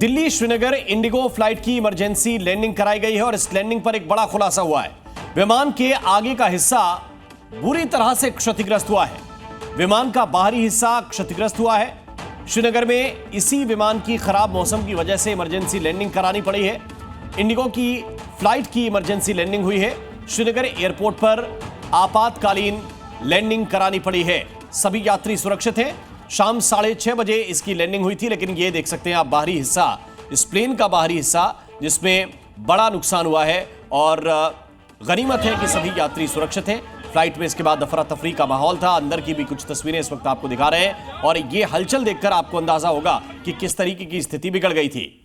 Delhi Srinagar Indigo flight की emergency landing कराई गई है और इस लैंडिंग पर एक बड़ा खुलासा हुआ है। विमान के आगे का हिस्सा बुरी तरह से क्षतिग्रस्त हुआ है। विमान का बाहरी हिस्सा क्षतिग्रस्त हुआ है। श्रीनगर में इसी विमान की खराब मौसम की वजह से इमरजेंसी लैंडिंग करानी पड़ी है। इंडिगो की फ्लाइट की इमरजेंसी लैंडिंग हुई है। श्रीनगर एयरपोर्ट पर आपातकालीन लैंडिंग करानी पड़ी है। सभी यात्री सुरक्षित हैं। शाम 6:30 बजे इसकी लैंडिंग हुई थी, लेकिन ये देख सकते हैं आप बाहरी हिस्सा, इस प्लेन का बाहरी हिस्सा जिसमें बड़ा नुकसान हुआ है। और गनीमत है कि सभी यात्री सुरक्षित हैं। फ्लाइट में इसके बाद अफरा तफरी का माहौल था। अंदर की भी कुछ तस्वीरें इस वक्त आपको दिखा रहे हैं और ये हलचल देखकर आपको अंदाजा होगा कि किस तरीके की स्थिति बिगड़ गई थी।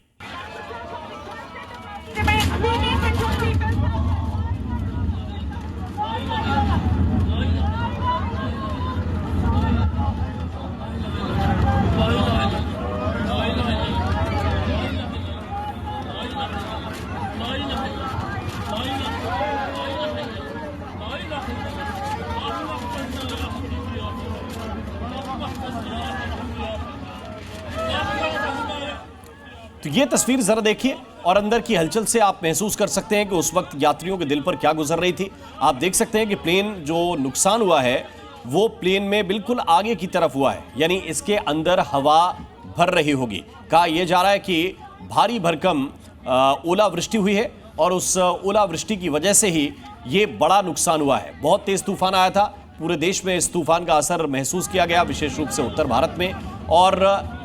तो ये तस्वीर जरा देखिए और अंदर की हलचल से आप महसूस कर सकते हैं कि उस वक्त यात्रियों के दिल पर क्या गुजर रही थी। आप देख सकते हैं कि प्लेन जो नुकसान हुआ है वो प्लेन में बिल्कुल आगे की तरफ हुआ है, यानी इसके अंदर हवा भर रही होगी। कहा यह जा रहा है कि भारी भरकम ओलावृष्टि हुई है और उस ओलावृष्टि की वजह से ही ये बड़ा नुकसान हुआ है। बहुत तेज तूफान आया था। पूरे देश में इस तूफान का असर महसूस किया गया, विशेष रूप से उत्तर भारत में, और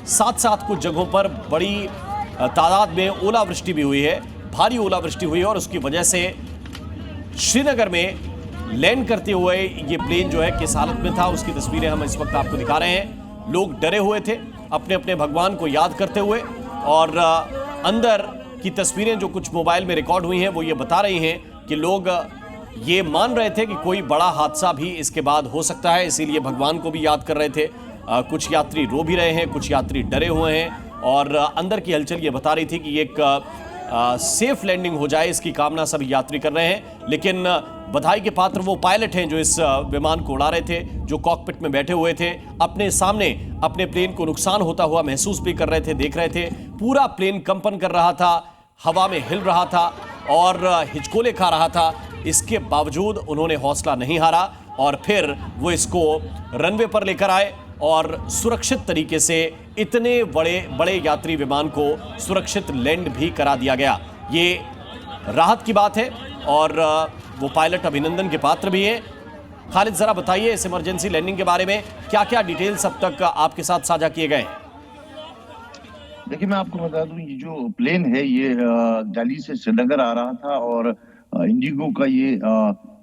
साथ साथ कुछ जगहों पर बड़ी तादाद में ओलावृष्टि भी हुई है, भारी ओलावृष्टि हुई है। और उसकी वजह से श्रीनगर में लैंड करते हुए ये प्लेन जो है किस हालत में था उसकी तस्वीरें हम इस वक्त आपको दिखा रहे हैं। लोग डरे हुए थे, अपने अपने भगवान को याद करते हुए। और अंदर की तस्वीरें जो कुछ मोबाइल में रिकॉर्ड हुई हैं वो ये बता रही हैं कि लोग ये मान रहे थे कि कोई बड़ा हादसा भी इसके बाद हो सकता है, इसीलिए भगवान को भी याद कर रहे थे। कुछ यात्री रो भी रहे हैं, कुछ यात्री डरे हुए हैं। और अंदर की हलचल ये बता रही थी कि एक सेफ लैंडिंग हो जाए, इसकी कामना सभी यात्री कर रहे हैं। लेकिन बधाई के पात्र वो पायलट हैं जो इस विमान को उड़ा रहे थे, जो कॉकपिट में बैठे हुए थे, अपने सामने अपने प्लेन को नुकसान होता हुआ महसूस भी कर रहे थे, देख रहे थे। पूरा प्लेन कंपन कर रहा था, हवा में हिल रहा था और हिचकोले खा रहा था। इसके बावजूद उन्होंने हौसला नहीं हारा और फिर वो इसको रनवे पर लेकर आए और सुरक्षित तरीके से इतने बड़े यात्री विमान को सुरक्षित लैंड भी करा दिया गया। ये राहत की बात है और वो पायलट अभिनंदन के पात्र भी हैं। खालिद, जरा बताइए इस इमरजेंसी लैंडिंग के बारे में क्या क्या डिटेल्स अब तक आपके साथ साझा किए गए हैं? देखिए, मैं आपको बता दूं, ये जो प्लेन है ये दिल्ली से श्रीनगर आ रहा था और इंडिगो का ये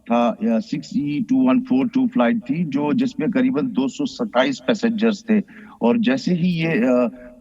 था 6E2142 फ्लाइट थी जो जिसमें करीबन 227 पैसेंजर्स थे। और जैसे ही ये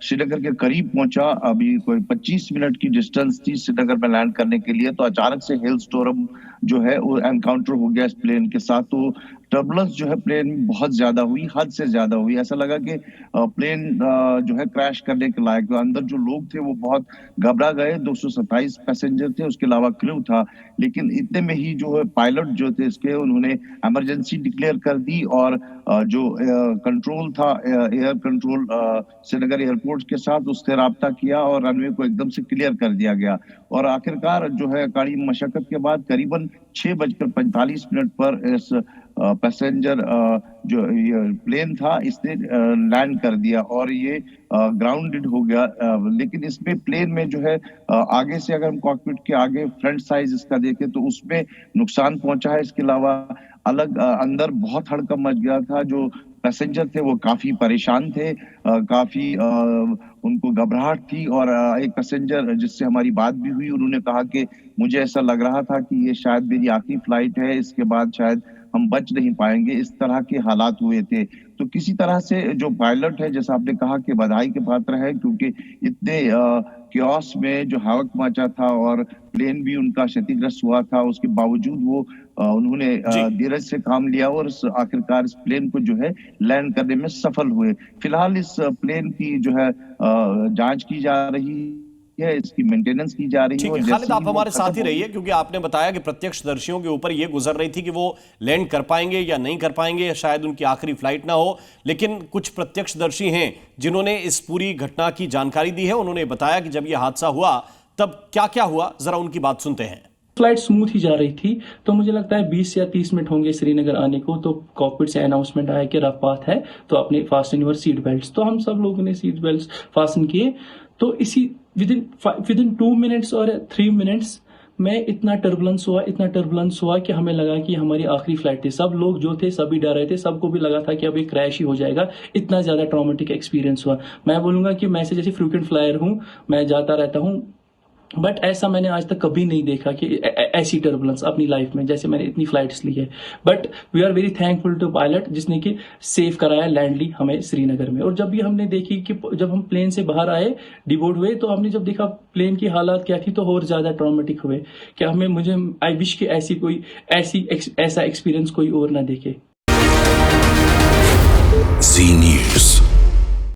श्रीनगर के करीब पहुंचा, अभी कोई 25 मिनट की डिस्टेंस थी श्रीनगर में लैंड करने के लिए, तो अचानक से हेल स्टॉर्म जो है वो एनकाउंटर हो गया इस प्लेन के साथ। तो टर्बुलेंस जो है प्लेन में बहुत ज्यादा हुई, हद से ज्यादा हुई। ऐसा लगा कि प्लेन जो है क्रैश करने के लायक। अंदर जो लोग थे वो बहुत घबरा गए। 227 पैसेंजर थे, उसके अलावा क्रू था। लेकिन इतने में ही जो है पायलट जो थे इसके, उन्होंने इमरजेंसी डिक्लेयर कर दी और जो कंट्रोल था, एयर कंट्रोल श्रीनगर एयरपोर्ट के साथ, उससे राब्ता किया और रनवे को एकदम से क्लियर कर दिया गया। और आखिरकार जो है कड़ी मशक्कत के बाद करीबन 6:45 पर इस पैसेंजर जो ये प्लेन था इसने लैंड कर दिया और ये ग्राउंडेड हो गया। लेकिन इसमें प्लेन में जो है आगे से अगर हम कॉकपिट के आगे फ्रंट साइज इसका देखें तो उसमें नुकसान पहुंचा है। इसके अलावा अलग अंदर बहुत हड़कंप मच गया था। जो पैसेंजर थे वो काफी परेशान थे, काफी उनको घबराहट थी। और एक पैसेंजर जिससे हमारी बात भी हुई, उन्होंने कहा कि मुझे ऐसा लग रहा था कि ये शायद मेरी आखिरी फ्लाइट है, इसके बाद शायद हम बच नहीं पाएंगे। इस तरह के हालात हुए थे। तो किसी तरह से जो पायलट है, जैसा आपने कहा, कि बधाई के पात्र है, क्योंकि इतने क्योस में जो हवक मचा था और प्लेन भी उनका क्षतिग्रस्त हुआ था, उसके बावजूद वो उन्होंने धीरज से काम लिया और आखिरकार इस प्लेन को जो है लैंड करने में सफल हुए। फिलहाल इस प्लेन की जो है जांच की जा रही है, इसकी मेंटेनेंस की जा रही है। ठीक है और खालिद, जैसे आप ही वो हमारे खत्म साथ ही होगी- रहिए, क्योंकि आपने बताया कि प्रत्यक्षदर्शियों के ऊपर ये गुजर रही थी कि वो लैंड कर पाएंगे या नहीं कर पाएंगे, या शायद उनकी आखिरी फ्लाइट ना हो। लेकिन कुछ प्रत्यक्षदर्शी हैं जिन्होंने इस पूरी घटना की जानकारी दी है। उन्होंने बताया कि जब ये हादसा हुआ तब क्या क्या हुआ, जरा उनकी बात सुनते हैं। फ्लाइट स्मूथ ही जा रही थी, तो मुझे लगता है 20 या 30 मिनट होंगे श्रीनगर आने को, तो कॉकपिट से अनाउंसमेंट आया कि रफ पाथ है, तो अपने फास्टन योर सीट बेल्ट। तो हम सब लोगों ने सीट बेल्ट फास्टन किए। तो इसी विद इन 2 मिनट्स और 3 मिनट्स में इतना टर्बुलेंस हुआ कि हमें लगा कि हमारी आखिरी फ्लाइट थी। सब लोग जो थे सभी डर रहे थे, सबको भी लगा था कि अब ये क्रैश ही हो जाएगा। इतना ज्यादा ट्रॉमेटिक एक्सपीरियंस हुआ। मैं बोलूंगा कि मैं से जैसे फ्रीक्वेंट फ्लायर हूं, मैं जाता रहता हूं, बट ऐसा मैंने आज तक कभी नहीं देखा कि ऐसी टर्बुलेंस अपनी लाइफ में, जैसे मैंने इतनी फ्लाइट्स ली है। But we are very thankful to pilot जिसने कि सेव कराया लैंडली हमें श्रीनगर में। और जब भी हमने देखी कि जब हम प्लेन से बाहर आए, डिबोर्ड हुए, तो हमने जब देखा प्लेन की हालात क्या थी, तो और ज्यादा ट्रॉमेटिक हुए कि मुझे आई विश कि ऐसा एक्सपीरियंस कोई और ना देखे। जी न्यूज़।